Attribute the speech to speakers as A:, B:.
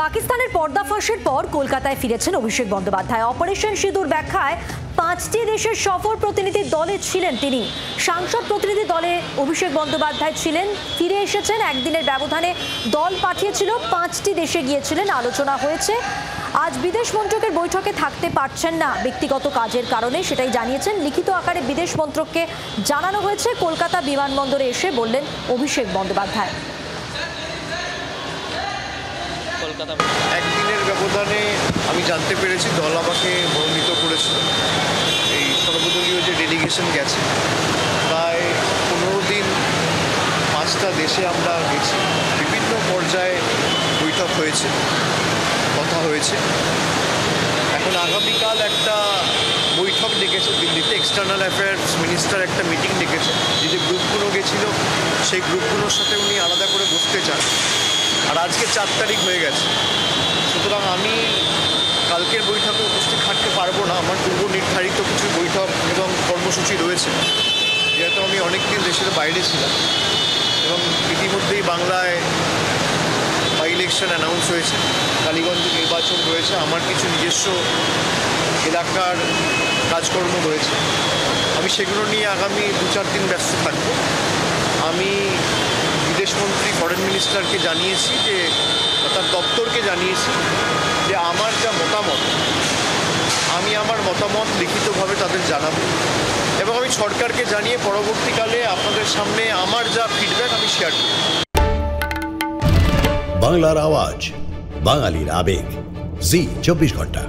A: পাকিস্তানের পর্দাফাঁসের পর কলকাতায় ফিরেছেন অভিষেক বন্দ্যোপাধ্যায়। অপারেশন সিঁদুর ব্যাখ্যায় 5টি দেশের সফর প্রতিনিধি দলে ছিলেন তিনি। সাংসদ প্রতিনিধি দলে অভিষেক বন্দ্যোপাধ্যায় ছিলেন। ফিরে এসেছেন, একদিনের ব্যবধানে দল পাঠিয়েছিল, 5টি দেশে গিয়েছিলেন। আলোচনা হয়েছে। আজ বিদেশ মন্ত্রকের বৈঠকে থাকতে পারছেন না ব্যক্তিগত কাজের কারণে, সেটাই জানিয়েছেন। লিখিত আকারে বিদেশ মন্ত্রককে জানানো হয়েছে। কলকাতা বিমানবন্দরে এসে বললেন অভিষেক বন্দ্যোপাধ্যায়।
B: একদিনের ব্যবধানে আমি জানতে পেরেছি দল আমাকে মনোনীত করেছিল। এই সর্বদলীয় যে ডেলিগেশন গেছে, প্রায় 15 দিন 5টা দেশে আমরা গেছি। বিভিন্ন পর্যায়ে বৈঠক হয়েছে, কথা হয়েছে। এখন আগামীকাল একটা বৈঠক ডেকেছে দিল্লিতে, এক্সটার্নাল অ্যাফেয়ার্স মিনিস্টার একটা মিটিং ডেকেছে। যে গ্রুপগুলো গেছিল সেই গ্রুপগুলোর সাথে উনি আলাদা করে বসতে চান। আর আজকে 4 তারিখ হয়ে গেছে, সুতরাং আমি কালকের বৈঠকে উপস্থিত থাকতে পারবো না। আমার পূর্ব নির্ধারিত কিছু বৈঠক এবং কর্মসূচি রয়েছে, যেহেতু আমি অনেকদিন দেশের বাইরে ছিলাম এবং ইতিমধ্যেই বাংলায় বাই ইলেকশন অ্যানাউন্স হয়েছে, কালীগঞ্জে নির্বাচন রয়েছে, আমার কিছু নিজস্ব এলাকার কাজকর্ম রয়েছে। আমি সেগুলো নিয়ে আগামী 2-4 দিন ব্যস্ত থাকবো। আমি বিদেশমন্ত্রী ফরেন মিনিস্টারকে জানিয়েছি, যে তার দপ্তরকে জানিয়েছি যে আমার যা মতামত, আমি আমার মতামত লিখিতভাবে তাদের জানাবো এবং আমি সরকারকে জানিয়ে পরবর্তীকালে আপনাদের সামনে আমার যা ফিডব্যাক আমি শেয়ার করব।
C: বাংলার আওয়াজ, বাঙালির আবেগ, জি 24 ঘন্টা।